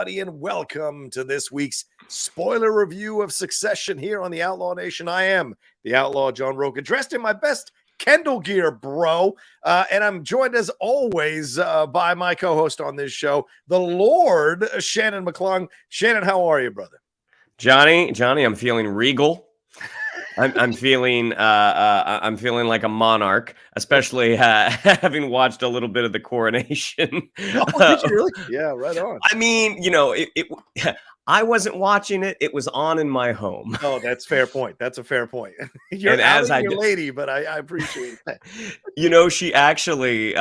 everybody, and welcome to this week's spoiler review of Succession here on the Outlaw Nation. I am the Outlaw John Rocha, dressed in my best Kendall gear, bro. And I'm joined, as always, by my co-host on this show, the Lord Shannon McClung. Shannon, how are you, brother? Johnny, I'm feeling regal. I'm feeling like a monarch, especially having watched a little bit of the coronation. Oh, did you really? Yeah, right on. I mean, I wasn't watching it; it was on in my home. Oh, that's fair point. That's a fair point. You're and as your lady, but I appreciate that. She actually,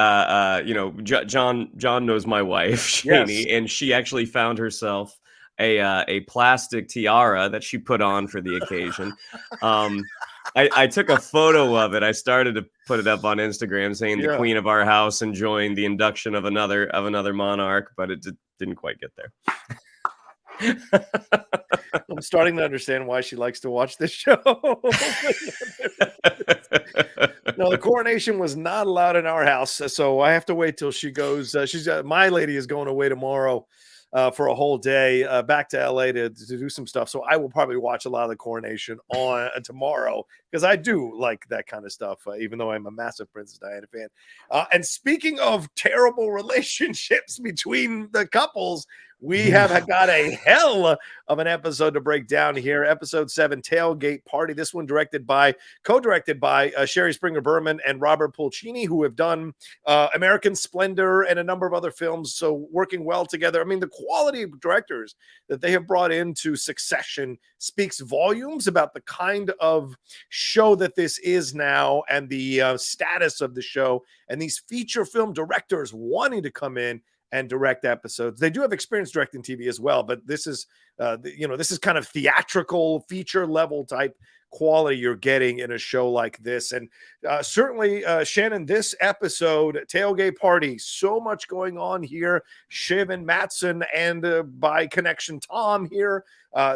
John knows my wife, Shani, Yes. and she actually found herself a plastic tiara that she put on for the occasion. I took a photo of it. I started to put it up on Instagram saying the queen of our house enjoying the induction of another monarch, but it didn't quite get there. I'm starting to understand why she likes to watch this show. No, the coronation was not allowed in our house, so I have to wait till she goes. My lady is going away tomorrow for a whole day back to LA to do some stuff. So I will probably watch a lot of the coronation on tomorrow because I do like that kind of stuff, even though I'm a massive Princess Diana fan. And speaking of terrible relationships between the couples, we have got a hell of an episode to break down here. Episode 7, Tailgate Party. This one co-directed by Shari Berman and Robert Pulcini, who have done American Splendor and a number of other films. So working well together. I mean, the quality of directors that they have brought into Succession speaks volumes about the kind of show that this is now and the status of the show, and these feature film directors wanting to come in and direct episodes. They do have experience directing TV as well, but this is this is kind of theatrical feature level type quality you're getting in a show like this. And certainly Shannon, this episode, Tailgate Party, so much going on here. Shiv and Matsson, and by connection Tom here,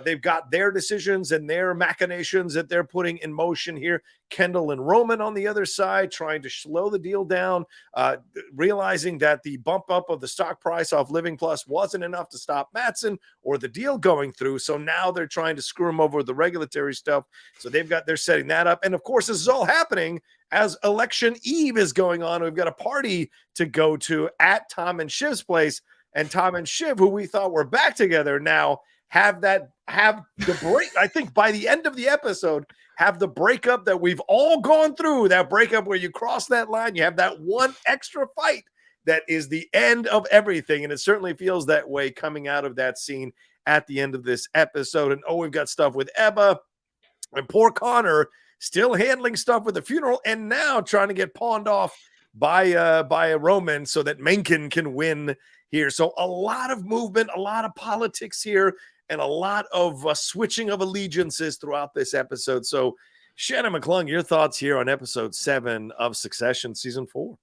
they've got their decisions and their machinations that they're putting in motion here. Kendall and Roman on the other side trying to slow the deal down, realizing that the bump up of the stock price off Living Plus wasn't enough to stop Matsson or the deal going through. So now they're trying to screw him over with the regulatory stuff. So they're setting that up. And of course, this is all happening as election eve is going on. We've got a party to go to at Tom and Shiv's place, and Tom and Shiv, who we thought were back together, now have the break. I think by the end of the episode, have the breakup that we've all gone through, that breakup where you cross that line, you have that one extra fight that is the end of everything. And it certainly feels that way coming out of that scene at the end of this episode. And we've got stuff with Ebba and poor Connor still handling stuff with the funeral, and now trying to get pawned off by a Roman so that Mencken can win here. So a lot of movement, a lot of politics here, and a lot of switching of allegiances throughout this episode. So Shannon McClung, your thoughts here on episode 7 of Succession season 4?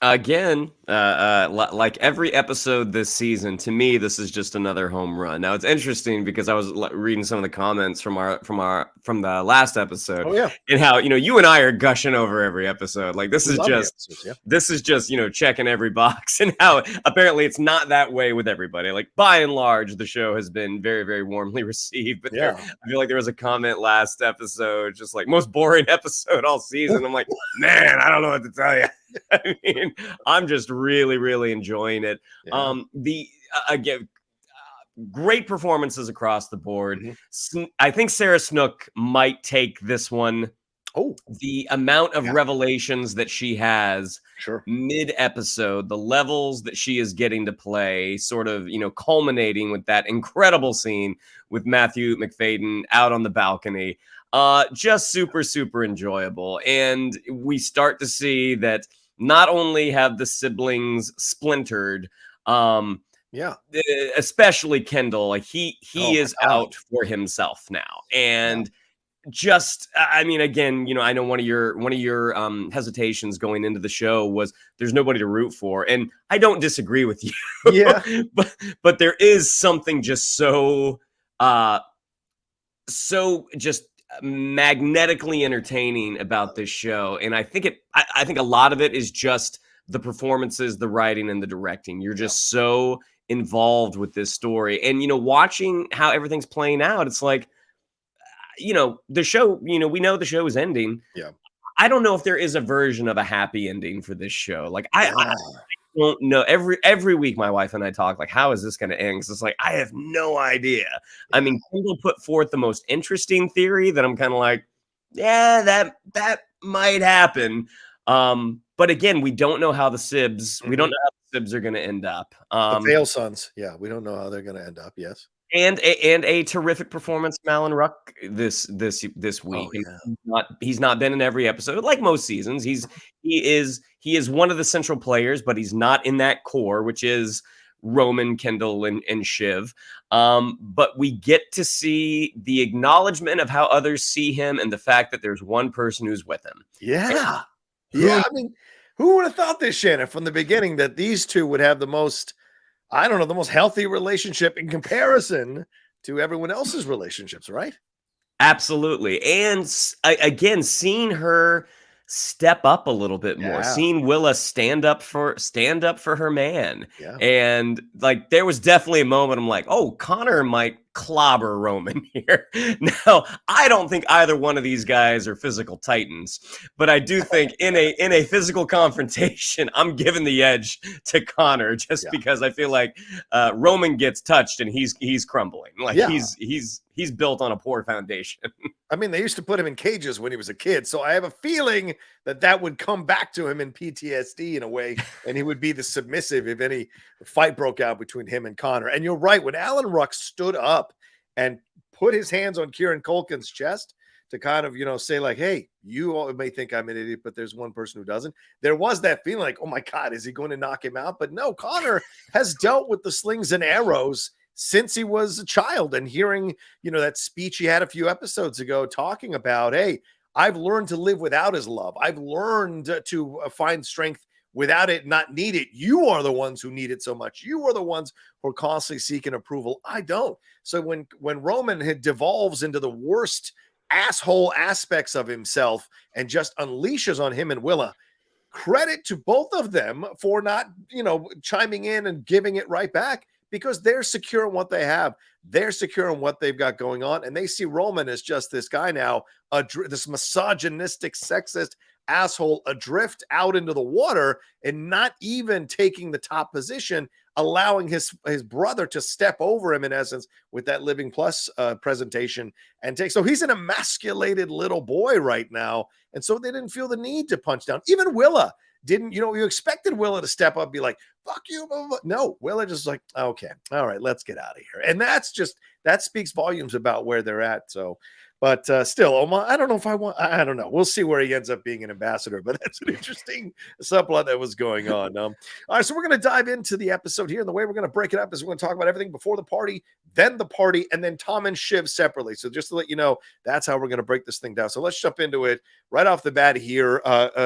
Again, like every episode this season, to me, this is just another home run. Now it's interesting because I was reading some of the comments from the last episode, and how you and I are gushing over every episode. Like this is just checking every box, and how apparently it's not that way with everybody. Like by and large, the show has been very, very warmly received. But I feel like there was a comment last episode, just like most boring episode all season. I'm like, man, I don't know what to tell you. I mean, I'm just really, really enjoying it. Again, great performances across the board. Mm-hmm. I think Sarah Snook might take this one. The amount of revelations that she has mid-episode, the levels that she is getting to play, sort of, culminating with that incredible scene with Matthew McFadyen out on the balcony. Just super, super enjoyable. And we start to see that not only have the siblings splintered, especially Kendall, like he is out for himself now. And just, I mean, again, I know one of your hesitations going into the show was there's nobody to root for, and I don't disagree with you. but there is something just so just magnetically entertaining about this show, and I think a lot of it is just the performances, the writing, and the directing. You're just so involved with this story. And, watching how everything's playing out, it's like, the show, we know the show is ending. Yeah. I don't know if there is a version of a happy ending for this show. Like, I don't know. Every week, my wife and I talk, like, how is this going to end? Because it's like, I have no idea. Yeah. I mean, Kendall put forth the most interesting theory that I'm kind of like, yeah, that might happen. But again, we don't know how the Sibs, we don't know how the Sibs are going to end up. The Fail Sons, yeah, we don't know how they're going to end up. Yes. And a terrific performance from Alan Ruck this week. Oh, yeah. He's not been in every episode like most seasons. He is one of the central players, but he's not in that core, which is Roman, Kendall, and Shiv. But we get to see the acknowledgement of how others see him and the fact that there's one person who's with him. Yeah. Yeah. I mean, who would have thought this, Shannon, from the beginning, that these two would have the most, I don't know, the most healthy relationship in comparison to everyone else's relationships, right? Absolutely. And again, seeing her step up a little bit more, seeing Willa stand up for her man. Yeah. And like, there was definitely a moment I'm like, oh, Connor might clobber Roman here. Now, I don't think either one of these guys are physical titans, but I do think in a physical confrontation, I'm giving the edge to Connor just because I feel like Roman gets touched and he's crumbling. Like he's built on a poor foundation. I mean, they used to put him in cages when he was a kid, so I have a feeling that would come back to him in PTSD in a way, and he would be the submissive if any fight broke out between him and Connor. And you're right, when Alan Ruck stood up and put his hands on Kieran Culkin's chest to kind of, say like, hey, you all may think I'm an idiot, but there's one person who doesn't. There was that feeling like, oh my God, is he going to knock him out? But no, Connor has dealt with the slings and arrows since he was a child, and hearing, that speech he had a few episodes ago talking about, hey, I've learned to live without his love. I've learned to find strength without it, not need it. You are the ones who need it so much. You are the ones who are constantly seeking approval. I don't. So when Roman devolves into the worst asshole aspects of himself and just unleashes on him and Willa, credit to both of them for not, chiming in and giving it right back, because they're secure in what they have. They're secure in what they've got going on. And they see Roman as just this guy now, this misogynistic, sexist asshole adrift out into the water and not even taking the top position, allowing his brother to step over him in essence with that Living Plus presentation and take. So he's an emasculated little boy right now. And so they didn't feel the need to punch down. Even Willa didn't, you expected Willa to step up and be like, fuck you. No, Willa just like, okay, all right, let's get out of here. And that speaks volumes about where they're at. So, but still, Omar, I don't know if I don't know. We'll see where he ends up being an ambassador, but that's an interesting subplot that was going on. All right, so we're going to dive into the episode here. And the way we're going to break it up is we're going to talk about everything before the party, then the party, and then Tom and Shiv separately. So just to let you know, that's how we're going to break this thing down. So let's jump into it right off the bat here.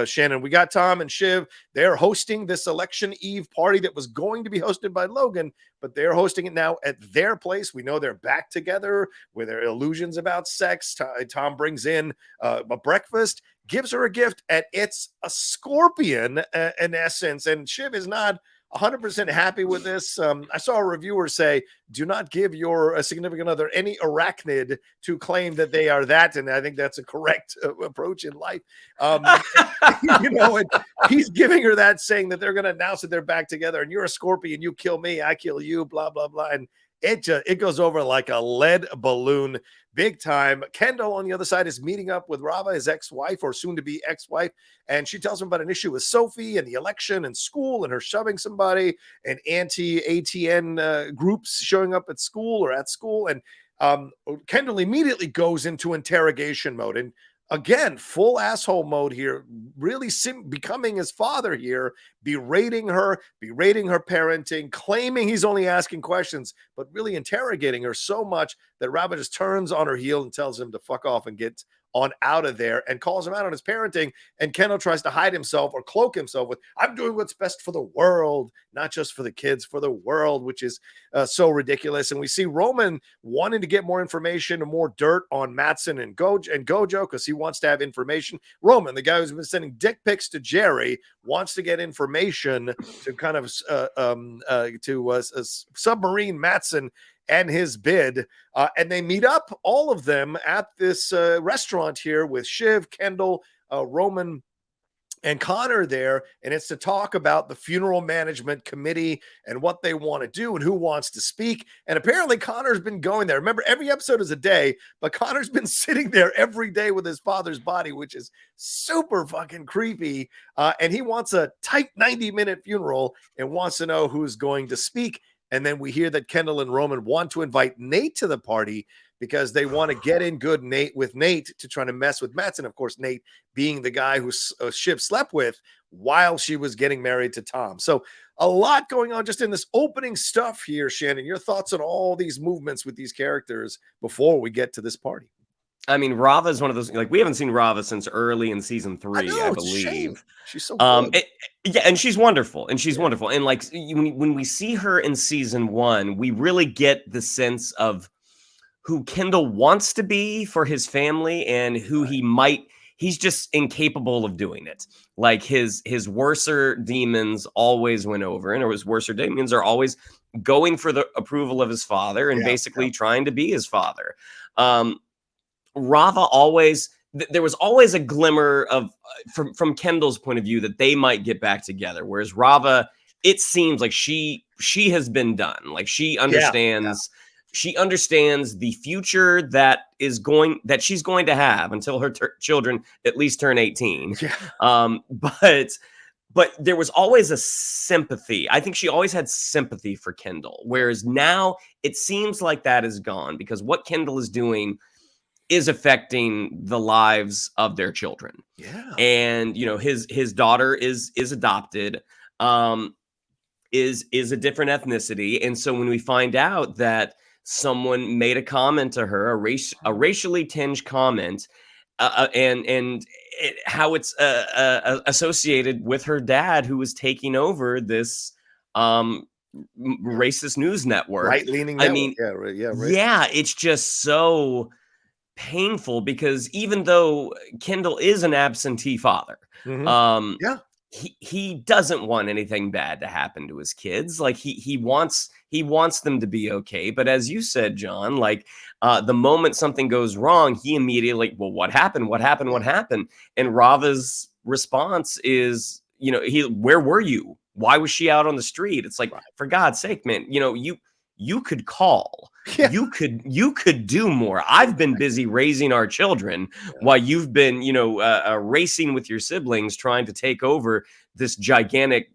Shannon, we got Tom and Shiv. They're hosting this election eve party that was going to be hosted by Logan, but they're hosting it now at their place. We know they're back together with their illusions about sex. Tom brings in a breakfast, gives her a gift, and it's a scorpion in essence. And Shiv is not 100% happy with this. I saw a reviewer say, do not give your significant other any arachnid to claim that they are that. And I think that's a correct approach in life. And he's giving her that, saying that they're going to announce that they're back together and you're a scorpion, you kill me, I kill you, blah, blah, blah. And it goes over like a lead balloon, big time. Kendall on the other side is meeting up with Rava, his ex-wife or soon-to-be ex-wife, and she tells him about an issue with Sophie and the election and school and her shoving somebody and anti-ATN groups showing up at school. And Kendall immediately goes into interrogation mode. And again, full asshole mode here, really becoming his father here, berating her parenting, claiming he's only asking questions, but really interrogating her so much that Rabbit just turns on her heel and tells him to fuck off and get on out of there and calls him out on his parenting. And Kendall tries to hide himself or cloak himself with, I'm doing what's best for the world, not just for the kids, for the world, which is so ridiculous. And we see Roman wanting to get more information and more dirt on Matsson and Gojo because he wants to have information. Roman, the guy who's been sending dick pics to Jerry, wants to get information to kind of submarine Matsson and his bid. And they meet up, all of them, at this restaurant here with Shiv, Kendall, Roman, and Connor there. And it's to talk about the funeral management committee and what they want to do and who wants to speak. And apparently Connor's been going there. Remember, every episode is a day, but Connor's been sitting there every day with his father's body, which is super fucking creepy. And he wants a tight 90-minute funeral and wants to know who's going to speak. And then we hear that Kendall and Roman want to invite Nate to the party because they want to get in good with Nate to try to mess with Matsson. Of course, Nate being the guy who Shiv slept with while she was getting married to Tom. So a lot going on just in this opening stuff here, Shannon. Your thoughts on all these movements with these characters before we get to this party? I mean, Rava is one of those, like, we haven't seen Rava since early in season 3, I believe. She's so good. Yeah, and she's wonderful. And she's wonderful. And like when we see her in season 1, we really get the sense of who Kendall wants to be for his family and who he's just incapable of doing it. Like his worser demons always win over, and his worser demons are always going for the approval of his father and basically trying to be his father. Rava always, there was always a glimmer of, from Kendall's point of view, that they might get back together. Whereas Rava, it seems like she has been done. Like she understands, she understands the future that she's going to have until her children at least turn 18. But there was always a sympathy. I think she always had sympathy for Kendall. Whereas now it seems like that is gone because what Kendall is doing is affecting the lives of their children. And you know, his daughter is adopted, is a different ethnicity. And so when we find out that someone made a comment to her, a racially tinged comment, and how it's associated with her dad, who was taking over this racist news network, right-leaning network. I mean, it's just so painful because even though Kendall is an absentee father, he doesn't want anything bad to happen to his kids. Like he wants them to be okay. But as you said, John, like the moment something goes wrong, he immediately, well, what happened? What happened? What happened? And Rava's response is, you know, where were you? Why was she out on the street? It's like, for God's sake, man, you know, you could call. You could do more. I've been busy raising our children while you've been, you know, racing with your siblings, trying to take over this gigantic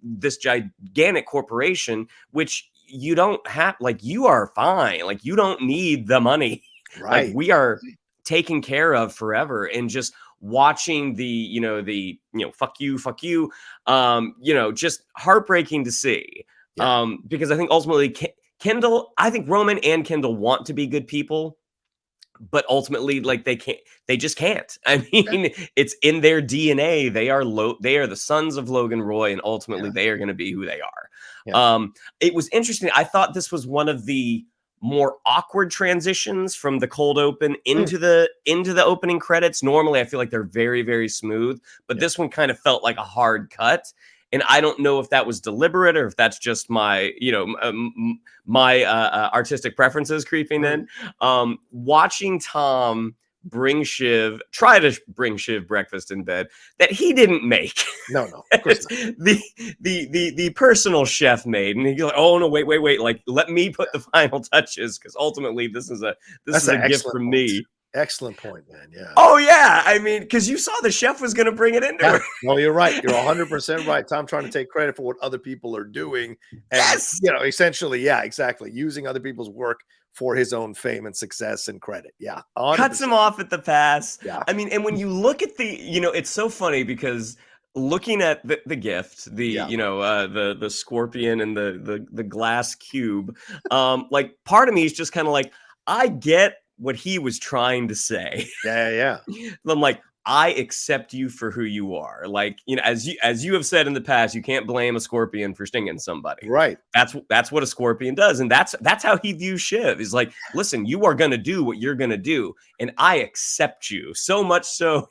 corporation, which you don't have. Like, you are fine. Like, you don't need the money. Like, we are taken care of forever. And just watching the fuck you, you know, just heartbreaking to see. Because I think ultimately I think Roman and Kendall want to be good people, but ultimately, like, they just can't. I mean, it's in their DNA. They are the sons of Logan Roy, and ultimately they are going to be who they are. It was interesting. I thought this was one of the more awkward transitions from the cold open into the opening credits. Normally, I feel like they're very, very smooth, but this one kind of felt like a hard cut. And I don't know if that was deliberate or if that's just my, you know, my artistic preferences creeping in. Watching Tom try to bring Shiv breakfast in bed that he didn't make. No, of course not. the personal chef made, and he's like, oh no, wait, like, let me put the final touches, because ultimately this is a gift from me. Excellent point, man. Yeah. Oh yeah. I mean, because you saw the chef was going to bring it into her. No, you're right. You're 100% right. Tom trying to take credit for what other people are doing. And, you know, essentially, exactly. Using other people's work for his own fame and success and credit. 100%. Cuts him off at the pass. I mean, and when you look at you know, it's so funny because looking at the gift, you know, the scorpion and the glass cube, like, part of me is just kind of like, I get what he was trying to say. Yeah. I'm like, I accept you for who you are. Like, you know, as you have said in the past, you can't blame a scorpion for stinging somebody. Right. That's what a scorpion does. And that's how he views Shiv. He's like, listen, you are gonna do what you're gonna do, and I accept you. So much so,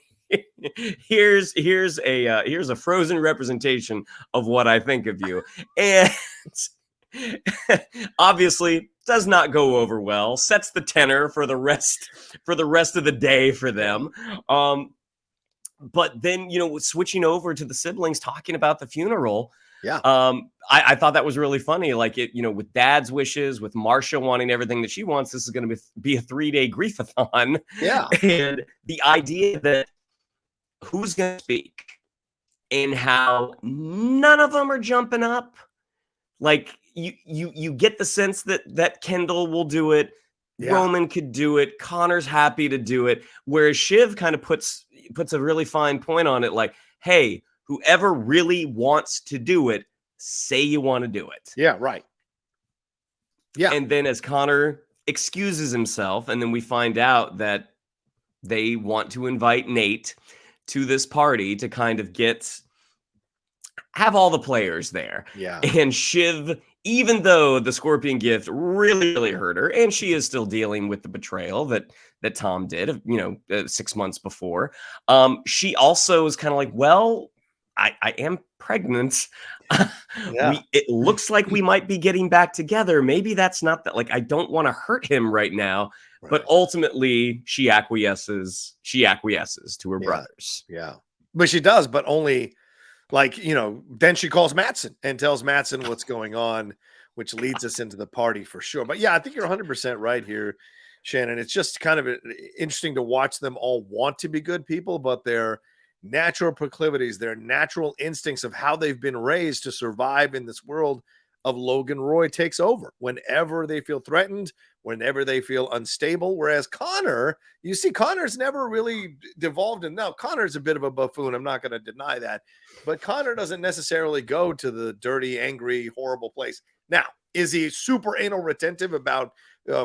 here's a frozen representation of what I think of you. And obviously does not go over well, sets the tenor for the rest of the day for them. But then, you know, switching over to the siblings talking about the funeral. Yeah. I thought that was really funny. Like, it, you know, with Dad's wishes, with Marcia wanting everything that she wants, this is going to be a 3-day griefathon. Yeah. And the idea that who's going to speak and how none of them are jumping up. Like, you get the sense that Kendall will do it. Yeah. Roman could do it. Connor's happy to do it. Whereas Shiv kind of puts a really fine point on it. Like, hey, whoever really wants to do it, say you want to do it. Yeah, right. Yeah. And then as Connor excuses himself, and then we find out that they want to invite Nate to this party to kind of have all the players there. Yeah. And Shiv, even though the scorpion gift really, really hurt her, and she is still dealing with the betrayal that Tom did, you know, 6 months before, she also is kind of like, well, I am pregnant. Yeah. It looks like we might be getting back together. Maybe that's not that. Like, I don't want to hurt him right now. Right. But ultimately, she acquiesces to her brothers. Yeah. But she does, but only, like, you know, then she calls Matsson and tells Matsson what's going on, which leads us into the party for sure. But yeah, I think you're 100% right here, Shannon. It's just kind of interesting to watch them all want to be good people, but their natural proclivities, their natural instincts of how they've been raised to survive in this world of Logan Roy takes over whenever they feel threatened, whenever they feel unstable. Whereas Connor, you see, Connor's never really devolved. And now Connor's a bit of a buffoon. I'm not going to deny that. But Connor doesn't necessarily go to the dirty, angry, horrible place. Now, is he super anal retentive about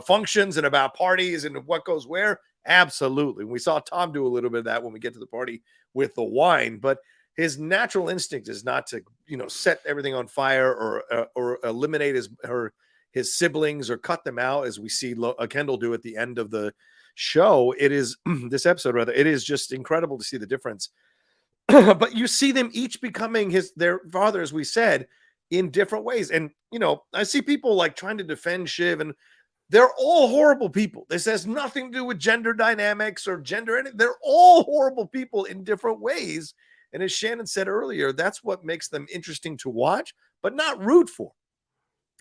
functions and about parties and what goes where? Absolutely. We saw Tom do a little bit of that when we get to the party with the wine, but his natural instinct is not to, you know, set everything on fire or eliminate his siblings or cut them out, as we see Kendall do at the end of the show. It is this episode, rather. It is just incredible to see the difference. But you see them each becoming their father, as we said, in different ways. And, you know, I see people like trying to defend Shiv, and they're all horrible people. This has nothing to do with gender dynamics or gender anything. They're all horrible people in different ways. And as Shannon said earlier, that's what makes them interesting to watch, but not root for.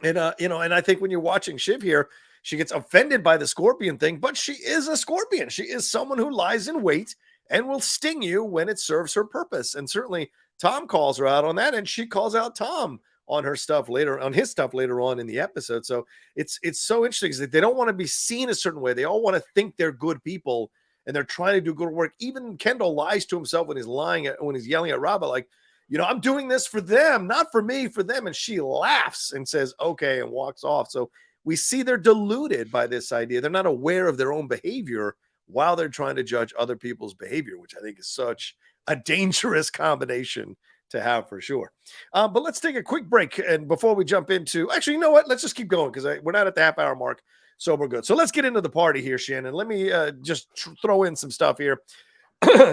And, you know, and I think when you're watching Shiv here, she gets offended by the scorpion thing, but she is a scorpion. She is someone who lies in wait and will sting you when it serves her purpose. And certainly Tom calls her out on that, and she calls out Tom on his stuff later on in the episode. So it's so interesting because they don't want to be seen a certain way. They all want to think they're good people, and they're trying to do good work. Even Kendall lies to himself when he's yelling at Rabba, like, you know, I'm doing this for them, not for me, for them. And she laughs and says, okay, and walks off. So we see they're deluded by this idea. They're not aware of their own behavior while they're trying to judge other people's behavior, which I think is such a dangerous combination to have for sure. But let's take a quick break. And before we jump into, actually, you know what? Let's just keep going because we're not at the half-hour mark. So we're good. So let's get into the party here, Shannon. Let me just throw in some stuff here.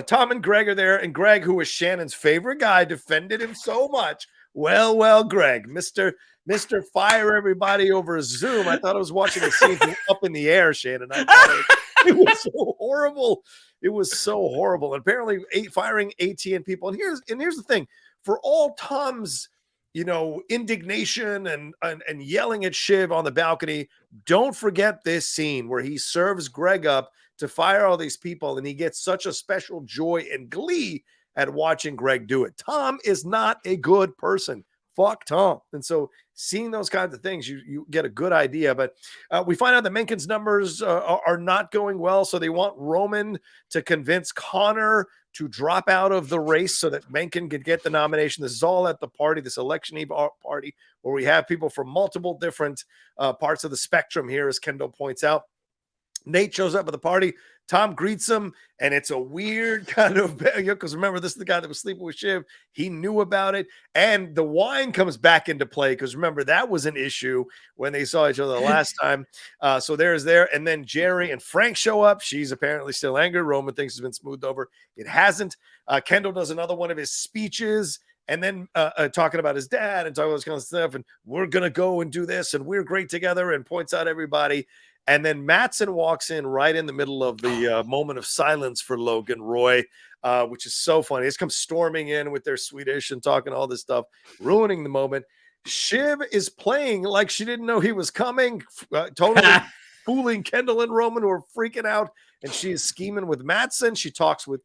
Tom and Greg are there, and Greg, who was Shannon's favorite guy, defended him so much. Well, Greg, Mr. Fire everybody over Zoom. I thought I was watching a scene from Up in the Air, Shannon. I thought it was so horrible. It was so horrible. And apparently firing ATN people. And here's the thing. For all Tom's, you know, indignation and yelling at Shiv on the balcony, don't forget this scene where he serves Greg up to fire all these people, and he gets such a special joy and glee at watching Greg do it. Tom is not a good person. Fuck Tom. And so seeing those kinds of things, you get a good idea. But we find out that Menken's numbers are not going well, so they want Roman to convince Connor to drop out of the race so that Menken could get the nomination. This is all at the party, this election eve party, where we have people from multiple different parts of the spectrum here, as Kendall points out. Nate shows up at the party. Tom greets him, and it's a weird kind of, because remember, this is the guy that was sleeping with Shiv. He knew about it, and the wine comes back into play because remember, that was an issue when they saw each other the last time. So there's there, and then Jerry and Frank show up. She's apparently still angry. Roman thinks it's been smoothed over. It hasn't. Kendall does another one of his speeches, and then talking about his dad and talking about this kind of stuff, and we're going to go and do this, and we're great together, and points out everybody. And then Matsson walks in right in the middle of the moment of silence for Logan Roy, which is so funny. He's come storming in with their Swedish and talking all this stuff, ruining the moment. Shiv is playing like she didn't know he was coming, totally fooling Kendall and Roman, who are freaking out. And she is scheming with Matsson. She talks with,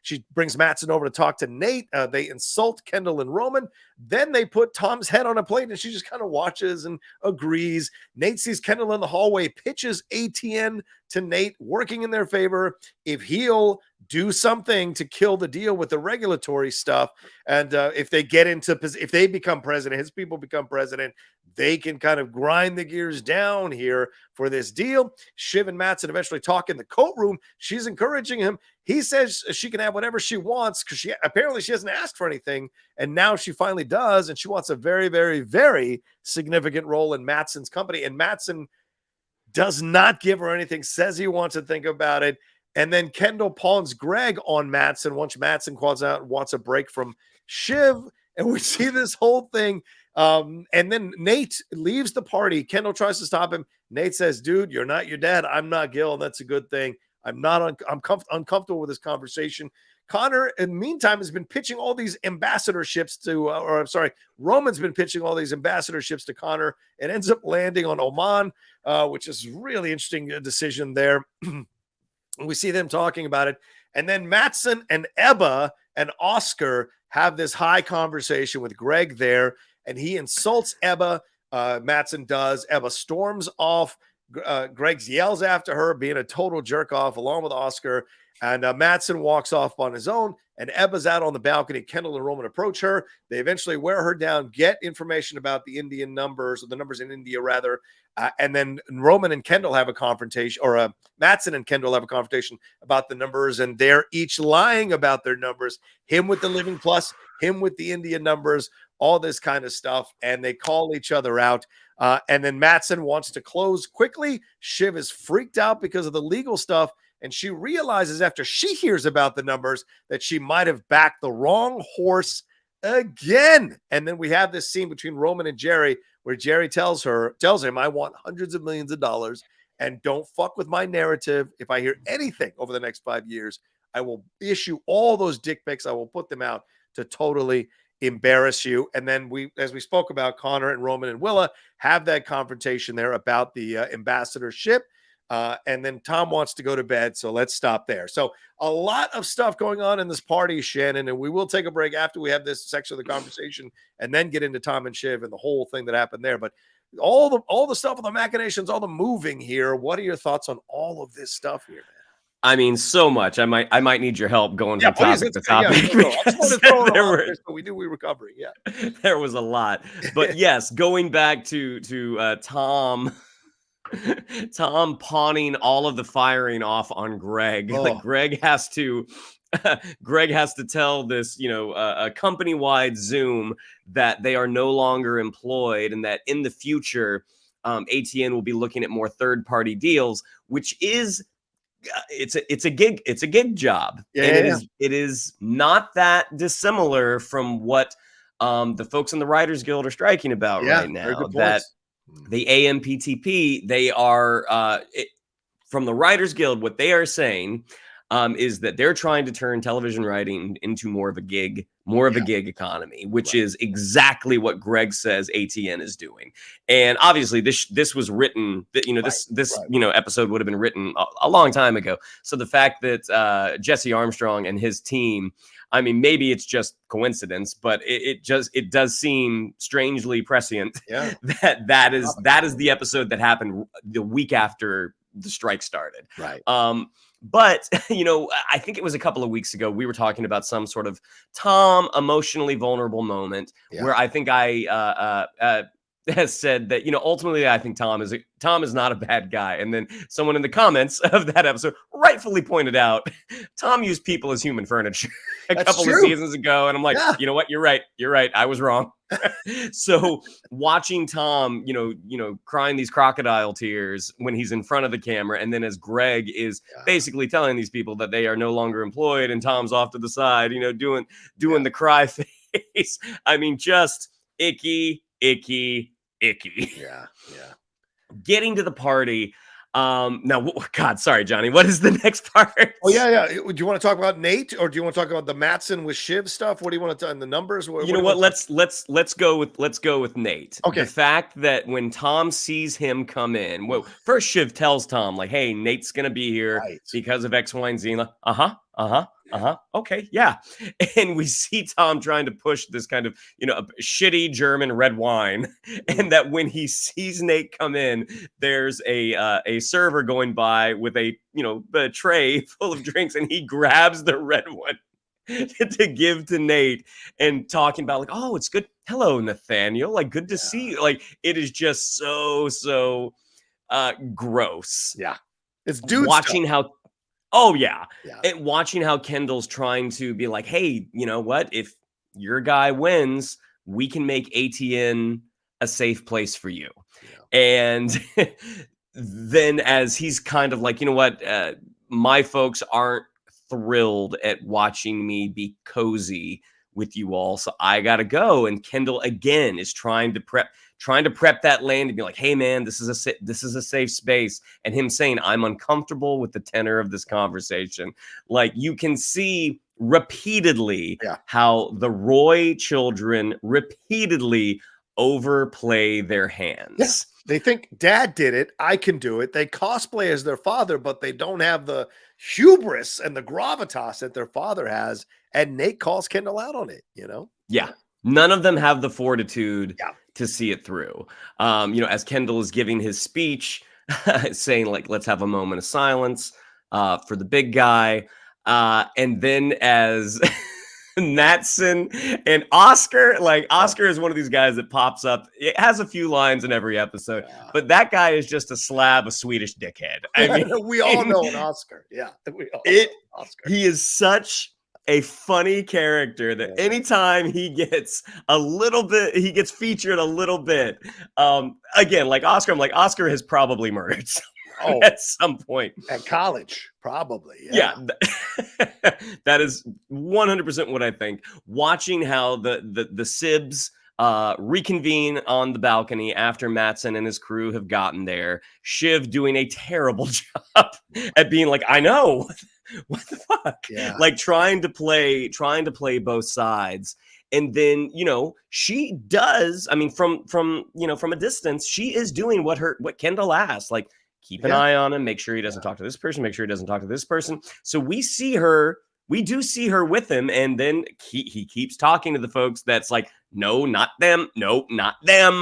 she brings Matsson over to talk to Nate. They insult Kendall and Roman. Then they put Tom's head on a plate and she just kind of watches and agrees. Nate sees Kendall in the hallway, pitches ATN to Nate, working in their favor. If he'll do something to kill the deal with the regulatory stuff, and if they get into, if they become president, his people become president, they can kind of grind the gears down here for this deal. Shiv and Matsson eventually talk in the coat room. She's encouraging him. He says she can have whatever she wants because she apparently she hasn't asked for anything, and now she finally does, and she wants a very, very, very significant role in Matsson's company. And Matsson does not give her anything, says he wants to think about it. And then Kendall pawns Greg on Matsson once Matsson calls out and wants a break from Shiv. And we see this whole thing. And then Nate leaves the party. Kendall tries to stop him. Nate says, dude, you're not your dad. I'm not Gil. And that's a good thing. I'm not uncomfortable with this conversation. Connor, in the meantime, has been pitching all these ambassadorships to, or I'm sorry, Roman's been pitching all these ambassadorships to Connor and ends up landing on Oman, which is really interesting decision there. We see them talking about it. And then Matsson and Ebba and Oscar have this high conversation with Greg there, and he insults Ebba. Matsson does. Ebba storms off. Greg yells after her, being a total jerk off along with Oscar. And Matsson walks off on his own, and Ebba's out on the balcony. Kendall and Roman approach her. They eventually wear her down, get information about the Indian numbers, or the numbers in India, rather. And then Roman and Kendall have a confrontation, or Matsson and Kendall have a confrontation about the numbers, and they're each lying about their numbers. Him with the Living Plus, him with the Indian numbers, all this kind of stuff. And they call each other out. And then Matsson wants to close quickly. Shiv is freaked out because of the legal stuff. And she realizes after she hears about the numbers that she might have backed the wrong horse again. And then we have this scene between Roman and Jerry where Jerry tells him, I want hundreds of millions of dollars, and don't fuck with my narrative. If I hear anything over the next 5 years, I will issue all those dick pics. I will put them out to totally embarrass you. And then as we spoke about, Connor and Roman and Willa have that confrontation there about the ambassadorship. And then Tom wants to go to bed, so let's stop there. So a lot of stuff going on in this party, Shannon, and we will take a break after we have this section of the conversation and then get into Tom and Shiv and the whole thing that happened there. But all the stuff with the machinations, all the moving here, what are your thoughts on all of this stuff here, man? I mean, so much. I might need your help going from topic to topic. We knew we were covering. Yeah, there was a lot, but yes, going back to Tom pawning all of the firing off on Greg. Oh. Like Greg has to tell this, a company-wide Zoom that they are no longer employed and that in the future, ATN will be looking at more third-party deals, which is it's a gig job. Yeah, and it is not that dissimilar from what the folks in the Writers Guild are striking about right now. That the AMPTP, they are from the Writers Guild, what they are saying is that they're trying to turn television writing into more of a gig economy, which is exactly what Greg says ATN is doing. And obviously this was written, this episode would have been written a long time ago. So the fact that Jesse Armstrong and his team, I mean, maybe it's just coincidence, but it does seem strangely prescient that is the episode that happened the week after the strike started. Right. But, I think it was a couple of weeks ago, we were talking about some sort of Tom emotionally vulnerable moment where I think I has said that, ultimately I think Tom is not a bad guy. And then someone in the comments of that episode rightfully pointed out Tom used people as human furniture a couple of seasons ago. And I'm like, you know what? You're right. You're right. I was wrong. So watching Tom, crying these crocodile tears when he's in front of the camera. And then as Greg is basically telling these people that they are no longer employed and Tom's off to the side, doing the cry face. I mean, just icky. Yeah. Getting to the party. Now, God, sorry, Johnny. What is the next part? Oh yeah. Do you want to talk about Nate, or do you want to talk about the Matsson with Shiv stuff? What do you want to tell in the numbers? You know what? Let's go with Nate. Okay. The fact that when Tom sees him come in, well, first Shiv tells Tom like, "Hey, Nate's gonna be here because of X, Y, and Z." Okay, yeah. And we see Tom trying to push this kind of, a shitty German red wine. And that when he sees Nate come in, there's a server going by with a tray full of drinks, and he grabs the red one to give to Nate and talking about like, oh, it's good. Hello, Nathaniel. Like, good to see you. Like, it is just so gross. Yeah. It's dude watching stuff. how Oh, yeah. And watching how Kendall's trying to be like, hey, you know what? If your guy wins, we can make ATN a safe place for you. And then as he's kind of like, you know what? My folks aren't thrilled at watching me be cozy with you all. So I got to go. And Kendall, again, is trying to prep that lane to be like, hey, man, this is a safe space. And him saying, I'm uncomfortable with the tenor of this conversation. Like, you can see repeatedly how the Roy children repeatedly overplay their hands. Yes. They think dad did it. I can do it. They cosplay as their father, but they don't have the hubris and the gravitas that their father has. And Nate calls Kendall out on it, Yeah. None of them have the fortitude to see it through. As Kendall is giving his speech, saying like, let's have a moment of silence for the big guy. And then as Matsson and Oscar, like Oscar is one of these guys that pops up. It has a few lines in every episode, but that guy is just a slab of Swedish dickhead. I mean, we all know an Oscar. Yeah. Oscar. He is such a funny character that anytime he gets featured a little bit. Again, like Oscar, I'm like, Oscar has probably murdered someone at some point. At college, probably. Yeah. That is 100% what I think. Watching how the Sibs reconvene on the balcony after Matsson and his crew have gotten there. Shiv doing a terrible job at being like, I know. What the fuck? Yeah. Like trying to play both sides. And then, she does, I mean, from a distance, she is doing what Kendall asked, like keep an eye on him, make sure he doesn't talk to this person, make sure he doesn't talk to this person. So we do see her with him. And then he keeps talking to the folks that's like, no, not them. No, not them.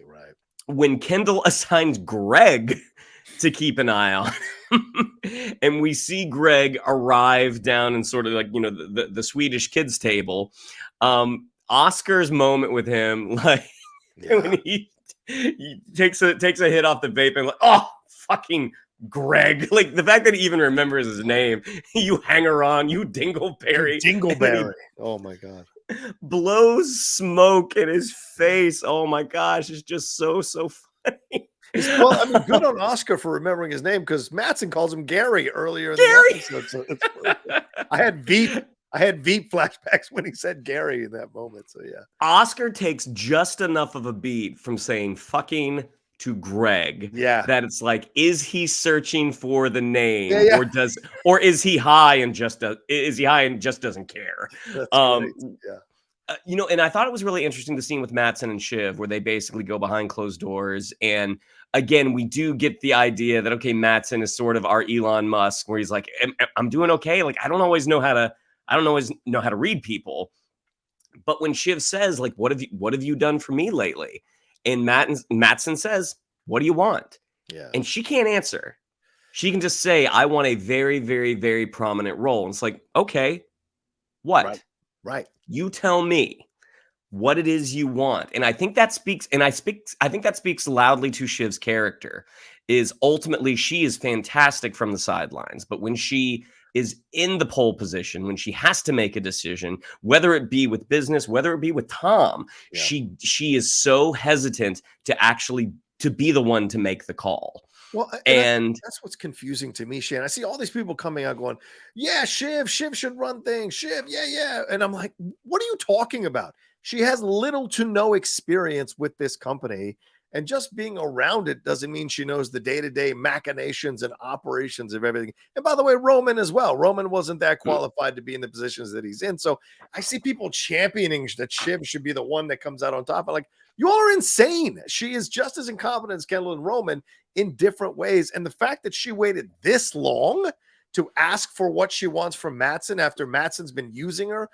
Right. When Kendall assigns Greg to keep an eye on and we see Greg arrive down in sort of like, the Swedish kids table. Oscar's moment with him, like when he takes a hit off the vape and like, oh, fucking Greg. Like the fact that he even remembers his name. You hanger-on, you dingleberry. Dingleberry. Oh my God. Blows smoke in his face. Oh my gosh. It's just so funny. Well, I mean, good on Oscar for remembering his name because Matsson calls him Gary earlier in the episode. So it's I had Veep flashbacks when he said Gary in that moment. So yeah, Oscar takes just enough of a beat from saying "fucking" to Greg. Yeah, that it's like, is he searching for the name, or is he high and just doesn't care? That's great. Yeah. And I thought it was really interesting the scene with Matsson and Shiv where they basically go behind closed doors. And again, we do get the idea that, okay, Matsson is sort of our Elon Musk where he's like, I'm doing okay. Like, I don't always know how to read people. But when Shiv says like, what have you done for me lately? And Matsson says, what do you want? Yeah. And she can't answer. She can just say, I want a very, very, very prominent role. And it's like, okay, what? Right. You tell me. what it is you want. And I think that speaks, I think that speaks loudly to Shiv's character, is ultimately she is fantastic from the sidelines, but when she is in the pole position, when she has to make a decision, whether it be with business, whether it be with Tom, she is so hesitant to actually to be the one to make the call. Well, and that's what's confusing to me, Shan. I see all these people coming out going, yeah, Shiv should run things. Shiv, yeah. And I'm like, what are you talking about? She has little to no experience with this company. And just being around it doesn't mean she knows the day-to-day machinations and operations of everything. And by the way, Roman as well. Roman wasn't that qualified to be in the positions that he's in. So I see people championing that Shiv should be the one that comes out on top. I'm like, you all are insane. She is just as incompetent as Kendall and Roman in different ways. And the fact that she waited this long to ask for what she wants from Matsson after Matsson's been using her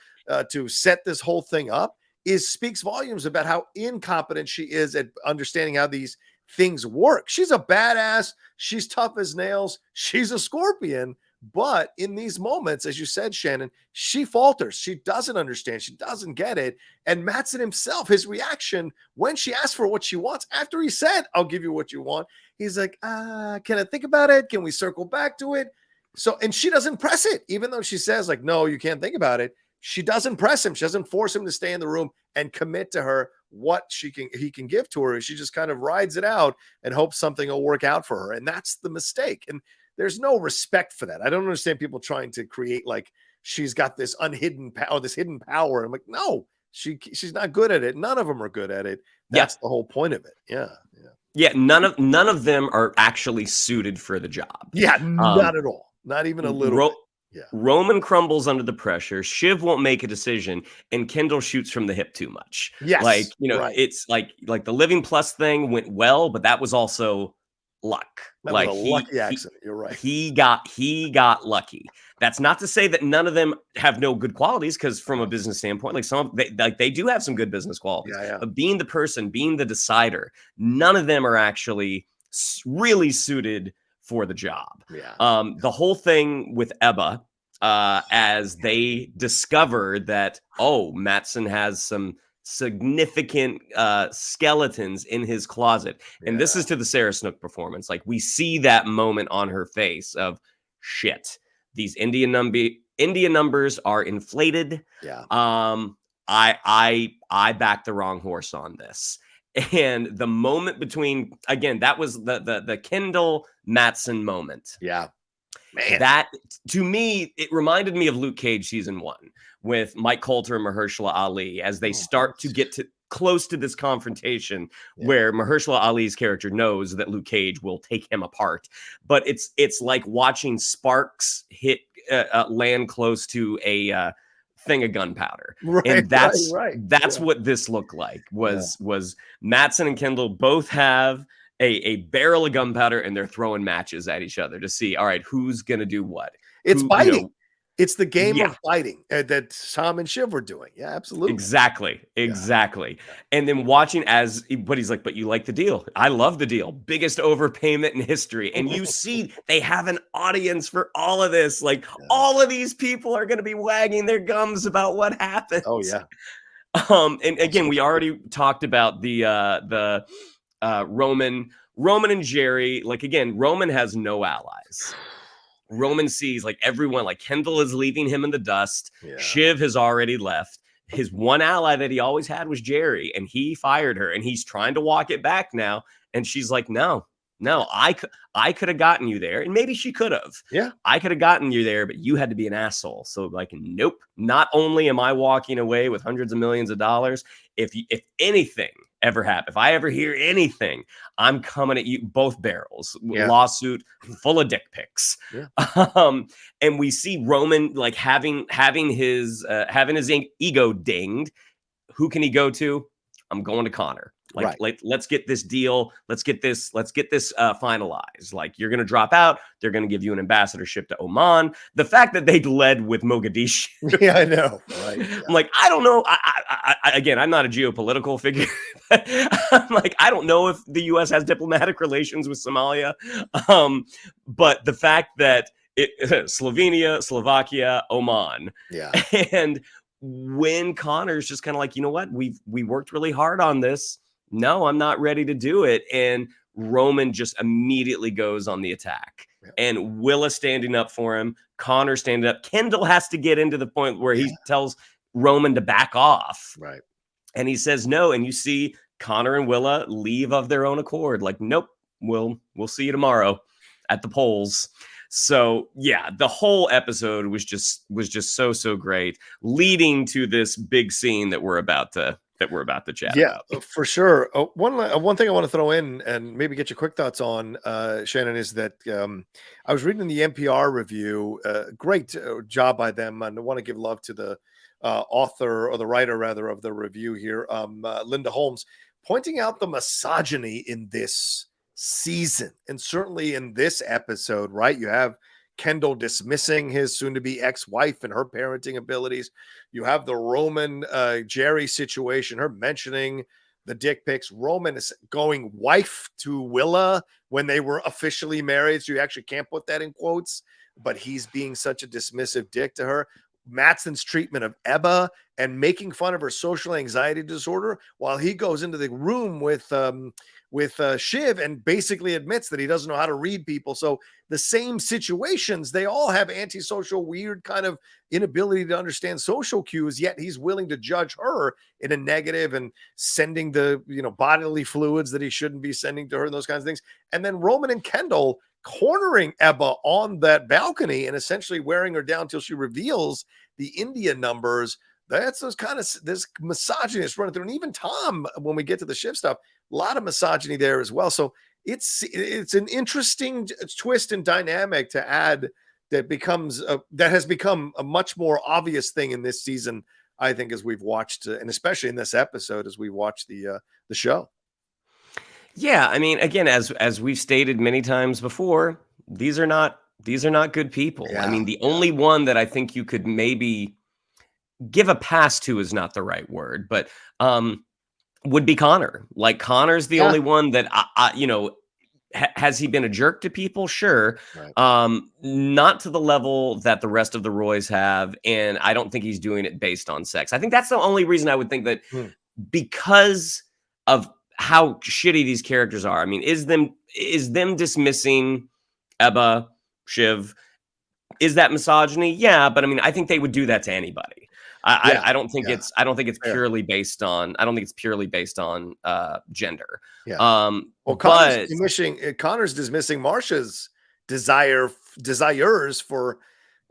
to set this whole thing up speaks volumes about how incompetent she is at understanding how these things work. She's a badass. She's tough as nails. She's a scorpion. But in these moments, as you said, Shannon, she falters. She doesn't understand. She doesn't get it. And Matsson himself, his reaction when she asked for what she wants, after he said, I'll give you what you want, he's like, can I think about it? Can we circle back to it? So, and she doesn't press it, even though she says like, no, you can't think about it. She doesn't press him. She doesn't force him to stay in the room and commit to her what he can give to her. She just kind of rides it out and hopes something will work out for her. And that's the mistake. And there's no respect for that. I don't understand people trying to create like she's got this unhidden power, this hidden power. I'm like, no, she's not good at it. None of them are good at it. That's the whole point of it. Yeah. None of them are actually suited for the job. Yeah, not at all. Not even a little bit. Yeah. Roman crumbles under the pressure. Shiv won't make a decision, and Kendall shoots from the hip too much. Yes, like it's like the Living Plus thing went well, but that was also luck. That was a lucky accident. You're right. He got lucky. That's not to say that none of them have no good qualities, because from a business standpoint, like they do have some good business qualities. Yeah. But being the person, being the decider, none of them are actually really suited for the job. The whole thing with Ebba, as they discover that, Matsson has some significant skeletons in his closet. And this is to the Sarah Snook performance. Like, we see that moment on her face of, shit, these Indian numbers are inflated. I backed the wrong horse on this. And the moment between, again, that was the Kendall Matsson moment. Yeah. Man. That, to me, it reminded me of Luke Cage season 1 with Mike Coulter and Mahershala Ali as they start to get close to this confrontation where Mahershala Ali's character knows that Luke Cage will take him apart. But it's like watching sparks hit land close to a thing of gunpowder. And that's what this looked like, was Matsson and Kendall both have a barrel of gunpowder, and they're throwing matches at each other to see, all right, who's gonna do what. It's fighting. It's the game of fighting that Tom and Shiv were doing. Yeah, absolutely. Exactly. And then watching but he's like, but you like the deal. I love the deal. Biggest overpayment in history. And you see they have an audience for all of this. Like, all of these people are going to be wagging their gums about what happened. Oh, yeah. And again, we already talked about the Roman and Jerry. Like, again, Roman has no allies. Roman sees like everyone, like Kendall is leaving him in the dust. Shiv has already left. His one ally that he always had was Jerry, and he fired her, and he's trying to walk it back now. And she's like, no, I could have gotten you there. And maybe she could have. Yeah. I could have gotten you there, but you had to be an asshole. So like, nope. Not only am I walking away with hundreds of millions of dollars, if anything ever happen, if I ever hear anything, I'm coming at you both barrels. Lawsuit full of dick pics. And we see Roman like having his ego dinged. Who can he go to? I'm going to Connor. Let's get this deal. Let's get this finalized. Like, you're going to drop out. They're going to give you an ambassadorship to Oman. The fact that they led with Mogadishu. Yeah, I know. Right. I'm like, I don't know. Again, I'm not a geopolitical figure. I'm like, I don't know if the U.S. has diplomatic relations with Somalia. But the fact that Slovenia, Slovakia, Oman. Yeah. And when Connor's just kind of like, you know what, we worked really hard on this. No, I'm not ready to do it. And Roman just immediately goes on the attack. Yeah. And Willa standing up for him, Connor standing up. Kendall has to get into the point where he tells Roman to back off. Right. And he says no. And you see Connor and Willa leave of their own accord. Like, nope, we'll see you tomorrow at the polls. So yeah, the whole episode was just so great, leading to this big scene that we're about to chat about. For sure. One thing I want to throw in and maybe get your quick thoughts on, Shannon, is that I was reading the NPR review. Great job by them, and I want to give love to the author, or the writer rather, of the review here, Linda Holmes, pointing out the misogyny in this season, and certainly in this episode. Right, you have Kendall dismissing his soon-to-be ex-wife and her parenting abilities. You have the Roman Jerry situation, her mentioning the dick pics. Roman is going wife to Willa when they were officially married, so you actually can't put that in quotes, but he's being such a dismissive dick to her. Matsson's treatment of Ebba and making fun of her social anxiety disorder while he goes into the room with Shiv and basically admits that he doesn't know how to read people. So the same situations, they all have antisocial, weird kind of inability to understand social cues, yet he's willing to judge her in a negative and sending the, bodily fluids that he shouldn't be sending to her and those kinds of things. And then Roman and Kendall cornering Ebba on that balcony and essentially wearing her down till she reveals the India numbers. That's those kind of this misogyny is running through. And even Tom, when we get to the Shiv stuff, a lot of misogyny there as well. So it's an interesting twist and dynamic to add that has become a much more obvious thing in this season, I think, as we've watched, and especially in this episode as we watch the show. Yeah, I mean, again, as we've stated many times before, these are not good people. Yeah. I mean, the only one that I think you could maybe give a pass to is not the right word, but would be Connor. Like, Connor's the only one that has he been a jerk to people? Sure. Right. Not to the level that the rest of the Roys have, and I don't think he's doing it based on sex. I think that's the only reason I would think that, because of how shitty these characters are. I mean, is them dismissing Ebba, Shiv, is that misogyny? Yeah, but I mean, I think they would do that to anybody. I don't think it's purely based on gender. Yeah. Well, Connor's dismissing Marsha's desires for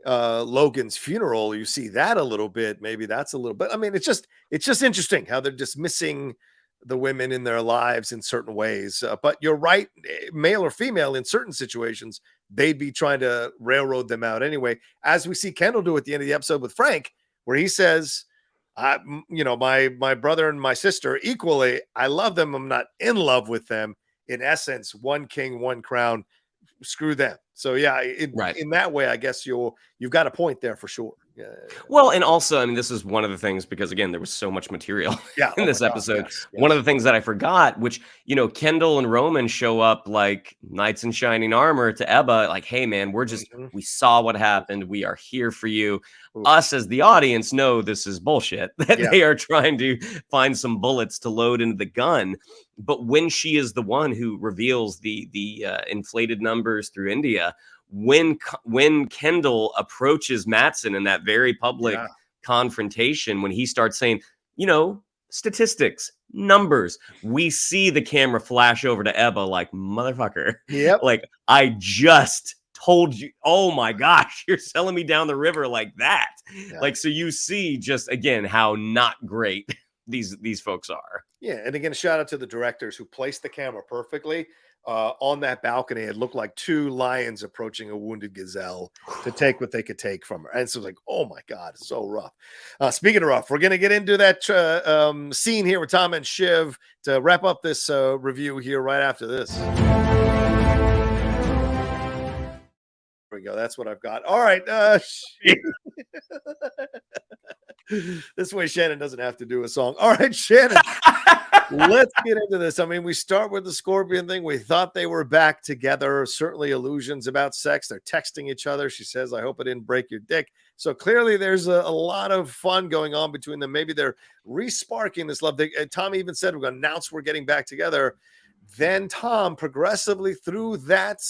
Logan's funeral. You see that a little bit. Maybe that's a little bit. I mean, it's just interesting how they're dismissing the women in their lives in certain ways. But you're right, male or female, in certain situations, they'd be trying to railroad them out anyway, as we see Kendall do at the end of the episode with Frank, where he says, my brother and my sister equally, I love them. I'm not in love with them. In essence, one king, one crown, screw them. So yeah, in that way, I guess you've got a point there for sure. Yeah. Well, and also, I mean, this is one of the things, because again, there was so much material in this episode. Yes. One of the things that I forgot, which, Kendall and Roman show up like knights in shining armor to Ebba, like, hey man, we saw what happened. We are here for you. Ooh. Us as the audience know this is bullshit, that they are trying to find some bullets to load into the gun. But when she is the one who reveals the inflated numbers through India, when Kendall approaches Matsson in that very public confrontation, when he starts saying, statistics, numbers, we see the camera flash over to Ebba like, motherfucker. Yep. Like, I just told you, oh my gosh, you're selling me down the river like that. Yeah. Like, so you see just, again, how not great these folks are. Yeah. And again, shout out to the directors who placed the camera perfectly. On that balcony, it looked like two lions approaching a wounded gazelle to take what they could take from her. And so it was like, oh my God, it's so rough. Speaking of rough, we're going to get into that scene here with Tom and Shiv to wrap up this review here right after this. There we go. That's what I've got. All right. This way Shannon doesn't have to do a song. All right, Shannon. Let's get into this. I mean, we start with the scorpion thing. We thought they were back together. Certainly illusions about sex. They're texting each other. She says, I hope I didn't break your dick. So clearly there's a lot of fun going on between them. Maybe they're re-sparking this love. Tom even said, we're going to announce we're getting back together. Then Tom, progressively through that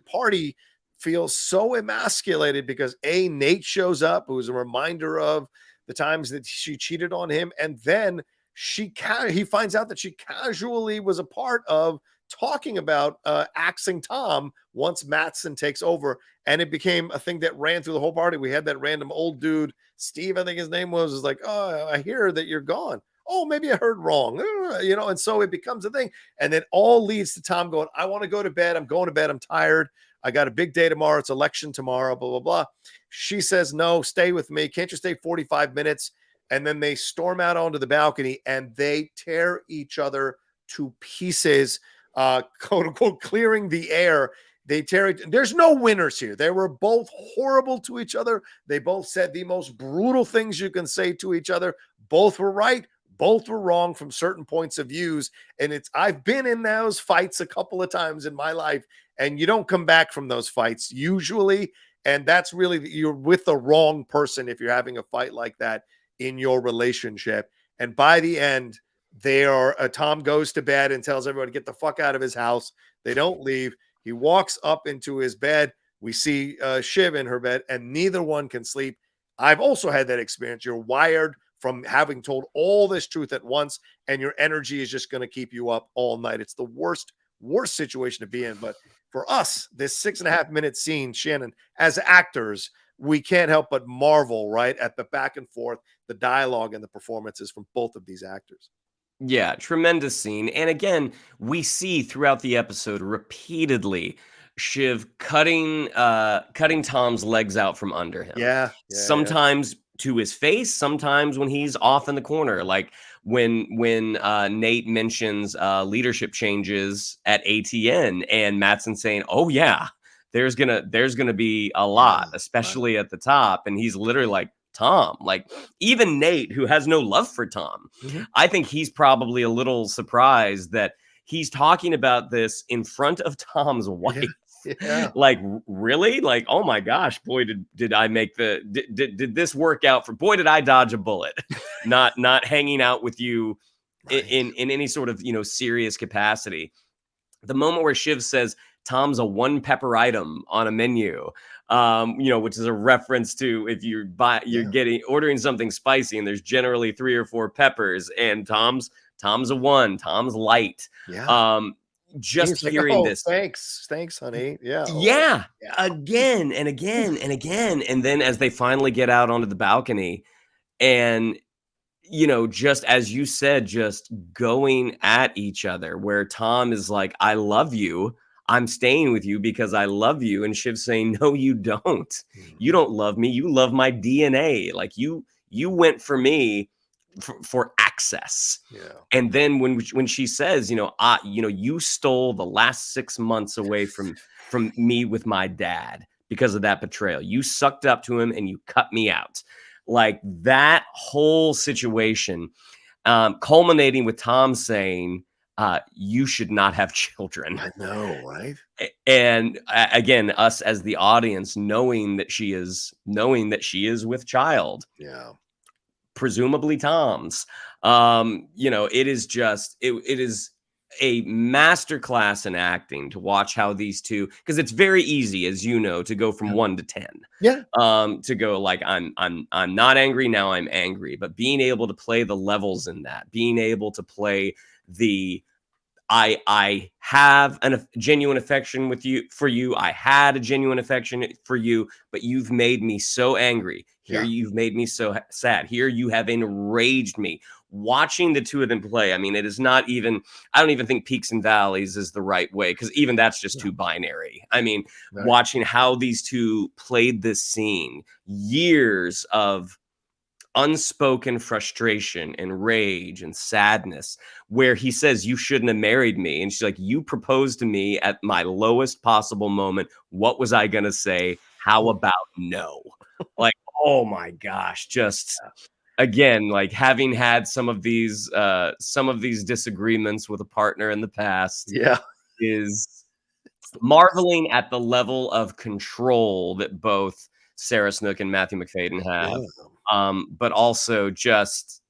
party, feels so emasculated because Nate shows up, who's a reminder of the times that she cheated on him. And then he finds out that she casually was a part of talking about axing Tom once Matsson takes over, and it became a thing that ran through the whole party. We had that random old dude, Steve, I think his name was like, oh, I hear that you're gone. Oh, maybe I heard wrong, you know, and so it becomes a thing. And it all leads to Tom going, I want to go to bed. I'm going to bed. I'm tired. I got a big day tomorrow. It's election tomorrow, blah, blah, blah. She says, no, stay with me. Can't you stay 45 minutes? And then they storm out onto the balcony and they tear each other to pieces, quote unquote, clearing the air. They tear it. There's no winners here. They were both horrible to each other. They both said the most brutal things you can say to each other. Both were right. Both were wrong from certain points of views. And I've been in those fights a couple of times in my life, and you don't come back from those fights usually. And that's really, you're with the wrong person if you're having a fight like that in your relationship. And by the end, Tom goes to bed and tells everyone to get the fuck out of his house. They don't leave. He walks up into his bed. We see Shiv in her bed, and neither one can sleep. I've also had that experience. You're wired from having told all this truth at once, and your energy is just going to keep you up all night. It's the worst situation to be in. But for us, this 6.5 minute scene, Shannon, as actors, we can't help but marvel, right, at the back and forth, the dialogue and the performances from both of these actors. Yeah, tremendous scene. And again, we see throughout the episode repeatedly Shiv cutting Tom's legs out from under him. Yeah. Sometimes to his face, sometimes when he's off in the corner, like when Nate mentions leadership changes at ATN and Matsson saying, oh yeah, there's gonna be a lot, especially at the top. And he's literally like, Tom, like even Nate, who has no love for Tom, I think he's probably a little surprised that he's talking about this in front of Tom's wife. Yeah. Like, really? Like, oh my gosh, boy, did I make did this work out for, boy, did I dodge a bullet, not hanging out with you in any sort of, you know, serious capacity. The moment where Shiv says Tom's a 1 pepper item on a menu, you know, which is a reference to if you're ordering something spicy and there's generally 3 or 4 peppers, and Tom's a 1, Tom's light. Yeah. Just hearing this. Thanks, honey. Yeah. Yeah. Again and again and again. And then as they finally get out onto the balcony and, you know, just as you said, just going at each other, where Tom is like, I love you. I'm staying with you because I love you. And Shiv's saying, no, you don't. You don't love me. You love my DNA. Like you went for me for access. Yeah. And then when she says, you know, you stole the last 6 months away from me with my dad because of that betrayal. You sucked up to him and you cut me out. Like that whole situation, culminating with Tom saying, you should not have children. I know, right? And again, us as the audience knowing that she is with child. Yeah. Presumably Tom's. You know, it is just it is a masterclass in acting to watch how these two, because it's very easy, as you know, to go from 1 to 10. Yeah. To go like I'm not angry, now I'm angry. But being able to play the levels in that, being able to play the I have a genuine affection for you. I had a genuine affection for you, but you've made me so angry. Here, you've made me so sad. Here, you have enraged me. Watching the two of them play, I mean, it is not even, I don't even think peaks and valleys is the right way, because even that's just too binary. I mean, watching how these two played this scene, years of unspoken frustration and rage and sadness, where he says, you shouldn't have married me. And she's like, you proposed to me at my lowest possible moment. What was I going to say? How about no? Like, oh my gosh, just again, like having had some of these disagreements with a partner in the past, is marveling at the level of control that both Sarah Snook and Matthew Macfadyen have, but also just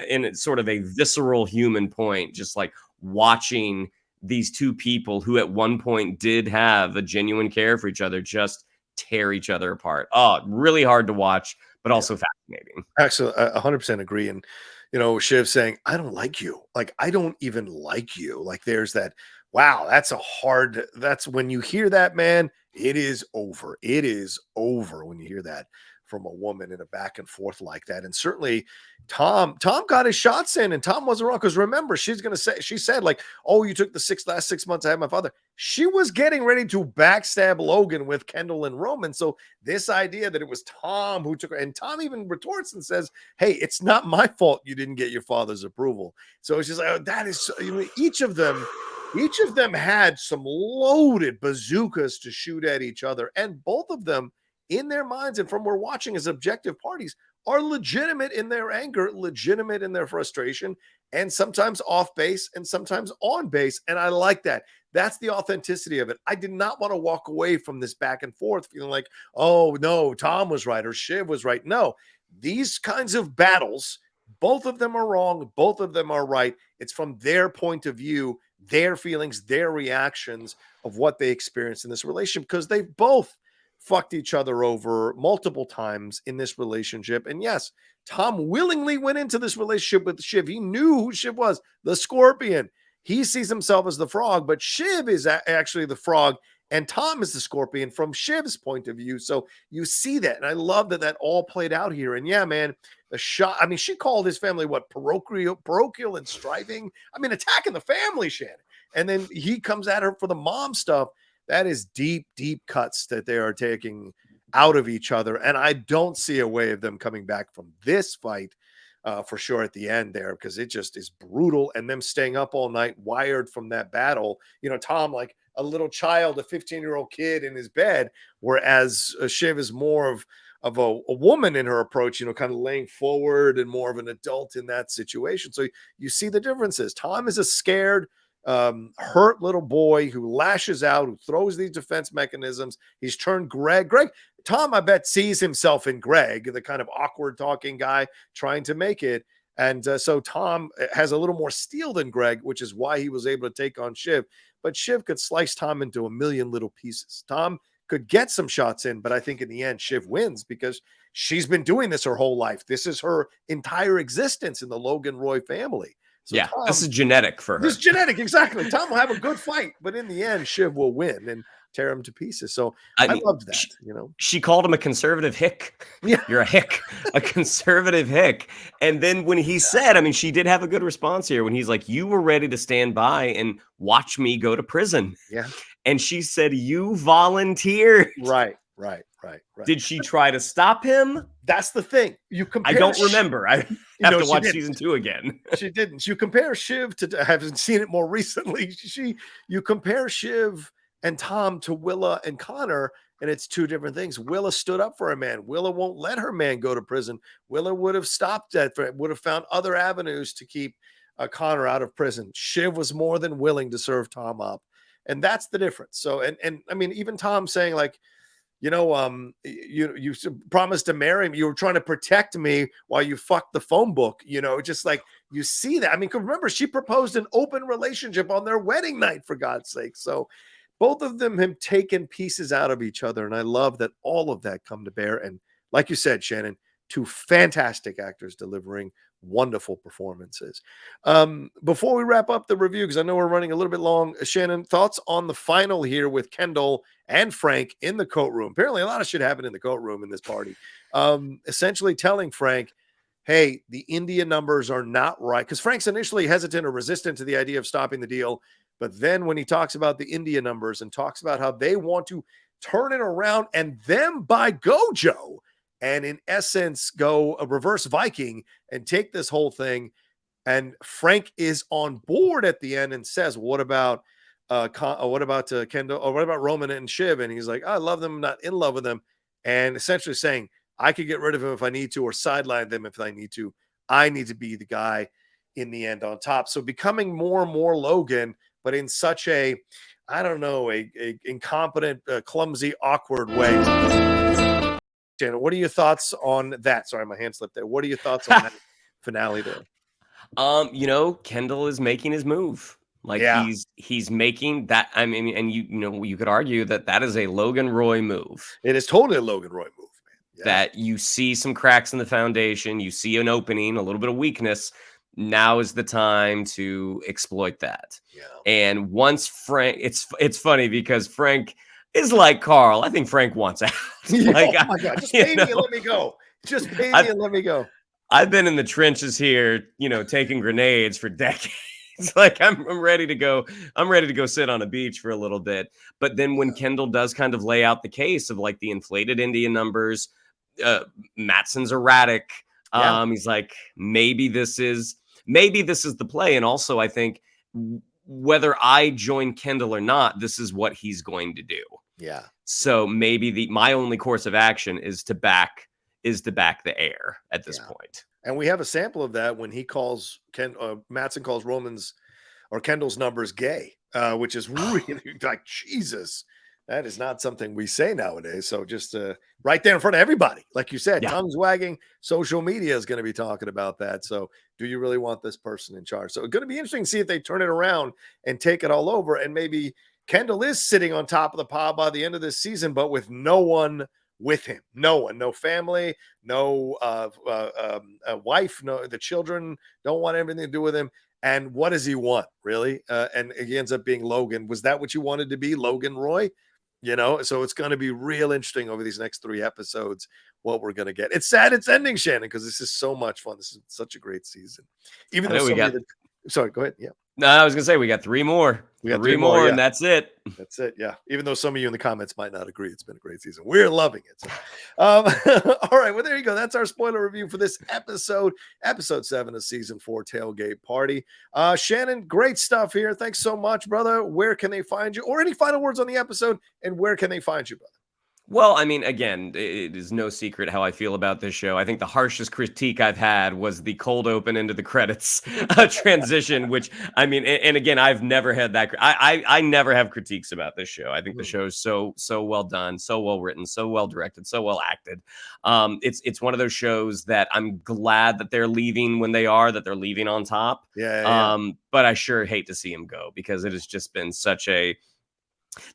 in sort of a visceral human point, just like watching these two people who at one point did have a genuine care for each other just tear each other apart. Oh, really hard to watch, but also fascinating. Actually, I 100% agree. And, you know, Shiv saying, I don't like you. Like, I don't even like you. Like, there's that, wow, that's when you hear that, man, it is over. It is over when you hear that from a woman in a back and forth like that. And certainly Tom got his shots in, and Tom wasn't wrong. Because remember, she said, like, oh, you took the last 6 months I had my father. She was getting ready to backstab Logan with Kendall and Roman. So this idea that it was Tom who took her, and Tom even retorts and says, hey, it's not my fault you didn't get your father's approval. So it's just like, oh, that is, you know, each of them had some loaded bazookas to shoot at each other, and both of them in their minds and from we're watching as objective parties are legitimate in their anger, legitimate in their frustration, and sometimes off base and sometimes on base. And I like that. That's the authenticity of it. I did not want to walk away from this back and forth feeling like, oh no, Tom was right or Shiv was right. No, these kinds of battles, both of them are wrong. Both of them are right. It's from their point of view, their feelings, their reactions of what they experienced in this relationship, because they've both fucked each other over multiple times in this relationship. And yes, Tom willingly went into this relationship with Shiv. He knew who Shiv was, the scorpion. He sees himself as the frog, but Shiv is actually the frog, and Tom is the scorpion from Shiv's point of view. So you see that, and I love that that all played out here. And yeah, man, the shot, I mean, she called his family what, parochial and striving. I mean, attacking the family, Shannon. And then he comes at her for the mom stuff. That is deep, deep cuts that they are taking out of each other. And I don't see a way of them coming back from this fight for sure at the end there, because it just is brutal. And them staying up all night, wired from that battle. You know, Tom, like a little child, a 15-year-old kid in his bed, whereas Shiv is more of a woman in her approach, you know, kind of laying forward and more of an adult in that situation. So you see the differences. Tom is a scared, hurt little boy who lashes out, who throws these defense mechanisms. He's turned Greg. Tom, I bet, sees himself in Greg, the kind of awkward talking guy trying to make it. And so Tom has a little more steel than Greg, which is why he was able to take on Shiv. But Shiv could slice Tom into a million little pieces. Tom could get some shots in, but I think in the end, Shiv wins because she's been doing this her whole life. This is her entire existence in the Logan Roy family. So yeah, Tom, this is genetic for her. This is genetic, exactly. Tom will have a good fight, but in the end, Shiv will win and tear him to pieces. So I mean, loved that. You know, she called him a conservative hick. Yeah, you're a hick, a conservative hick. And then when he said, I mean, she did have a good response here when he's like, "You were ready to stand by and watch me go to prison." Yeah, and she said, "You volunteered." Right. Did she try to stop him? That's the thing. You compare. I don't remember. I have to watch season 2 again. She didn't. You compare Shiv to, I haven't seen it more recently. You compare Shiv and Tom to Willa and Connor, and it's two different things. Willa stood up for a man. Willa won't let her man go to prison. Willa would have stopped that, would have found other avenues to keep Connor out of prison. Shiv was more than willing to serve Tom up, and that's the difference. So, and I mean, even Tom saying like, you know, you promised to marry me. You were trying to protect me while you fucked the phone book. You know, just like you see that. I mean, remember, she proposed an open relationship on their wedding night, for God's sake. So both of them have taken pieces out of each other. And I love that all of that come to bear. And like you said, Shannon, two fantastic actors delivering wonderful performances. Before we wrap up the review, because I know we're running a little bit long, Shannon, thoughts on the final here with Kendall and Frank in the coat room? Apparently a lot of shit happened in the coat room in this party. Essentially telling Frank, hey, the India numbers are not right. Because Frank's initially hesitant or resistant to the idea of stopping the deal. But then when he talks about the India numbers and talks about how they want to turn it around and them buy Gojo, and in essence, go a reverse Viking and take this whole thing. And Frank is on board at the end and says, what about Kendall, or what about Roman and Shiv? And he's like, I love them, I'm not in love with them. And essentially saying, I could get rid of him if I need to, or sideline them if I need to. I need to be the guy in the end on top. So becoming more and more Logan, but in such a, I don't know, a incompetent, clumsy, awkward way. Shannon, what are your thoughts on that? Sorry, my hand slipped there. What are your thoughts on that finale there? You know, Kendall is making his move. Like he's making that. I mean, and you know, you could argue that that is a Logan Roy move. It is totally a Logan Roy move, man. Yeah. That you see some cracks in the foundation, you see an opening, a little bit of weakness. Now is the time to exploit that. Yeah. And once Frank, it's funny because Frank is like Carl. I think Frank wants out. Like, oh my God, just pay me and let me go. Just pay me and let me go. I've been in the trenches here, you know, taking grenades for decades. Like I'm ready to go. I'm ready to go sit on a beach for a little bit. But then when Kendall does kind of lay out the case of like the inflated Indian numbers, Matsson's erratic. He's like, maybe this is the play. And also, I think whether I join Kendall or not, this is what he's going to do. Yeah. So maybe my only course of action is to back the air at this point. And we have a sample of that when he calls Matsson calls Roman's or Kendall's numbers gay, which is really like, Jesus, that is not something we say nowadays. So just right there in front of everybody, like you said, tongues wagging, social media is going to be talking about that. So do you really want this person in charge? So it's going to be interesting to see if they turn it around and take it all over. And maybe Kendall is sitting on top of the pile by the end of this season, but with no one with him. No one, no family, no wife, no, the children don't want anything to do with him. And what does he want, really? And he ends up being Logan. Was that what you wanted to be, Logan Roy? You know, so it's going to be real interesting over these next 3 episodes what we're going to get. It's sad it's ending, Shannon, because this is so much fun. This is such a great season. Even though sorry, go ahead. Yeah. No, I was gonna say we got 3 more. We got 3 more, and that's it. That's it. Yeah. Even though some of you in the comments might not agree, it's been a great season. We're loving it. So, all right. Well, there you go. That's our spoiler review for this episode 7 of season 4, Tailgate Party. Shannon, great stuff here. Thanks so much, brother. Where can they find you? Or any final words on the episode? And where can they find you, brother? Well, I mean, again, it is no secret how I feel about this show. I think the harshest critique I've had was the cold open into the credits transition, which, I mean, and again, I've never had that. I never have critiques about this show. I think the show is so well done, so well written, so well directed, so well acted. It's one of those shows that I'm glad that they're leaving when they are, that they're leaving on top. But I sure hate to see him go because it has just been such a,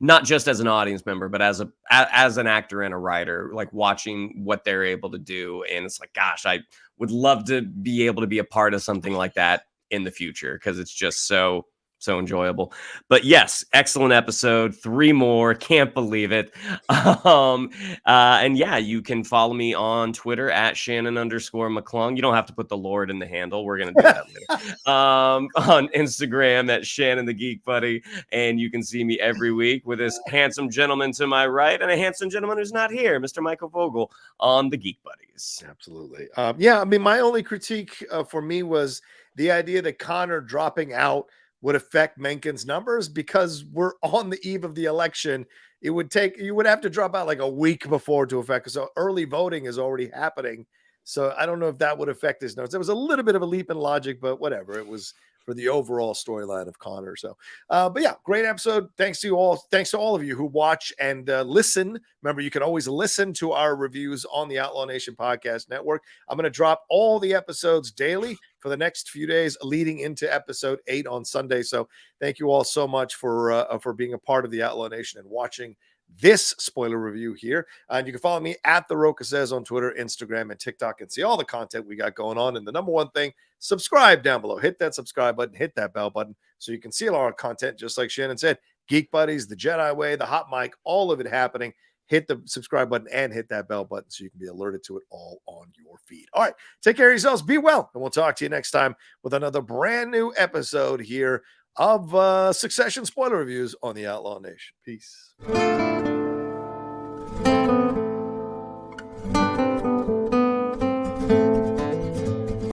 not just as an audience member, but as an actor and a writer, like watching what they're able to do. And it's like, gosh, I would love to be able to be a part of something like that in the future because it's just so enjoyable. But yes, excellent episode. 3 more. Can't believe it. And yeah, you can follow me on Twitter at Shannon_McClung. You don't have to put the Lord in the handle. We're going to do that later. On Instagram at Shannon the Geek Buddy. And you can see me every week with this handsome gentleman to my right and a handsome gentleman who's not here, Mr. Michael Vogel, on the Geek Buddies. Absolutely. Yeah, I mean, my only critique for me was the idea that Connor dropping out would affect Mencken's numbers because we're on the eve of the election. You would have to drop out like a week before to affect. So early voting is already happening. So I don't know if that would affect his notes. It was a little bit of a leap in logic, but whatever. It was for the overall storyline of Connor. So, but yeah, great episode. Thanks to you all. Thanks to all of you who watch and listen. Remember, you can always listen to our reviews on the Outlaw Nation Podcast Network. I'm going to drop all the episodes daily for the next few days leading into episode 8 on Sunday. So thank you all so much for being a part of the Outlaw Nation and watching this spoiler review here. And you can follow me at The Rocha Says on Twitter, Instagram, and TikTok and see all the content we got going on. And the number one thing, subscribe down below. Hit that subscribe button, hit that bell button so you can see all our content, just like Shannon said. Geek Buddies, The Jedi Way, The Hot Mic, all of it happening. Hit the subscribe button and hit that bell button so you can be alerted to it all on your feed. All right, take care of yourselves. Be well, and we'll talk to you next time with another brand new episode here of Succession spoiler reviews on the Outlaw Nation. Peace.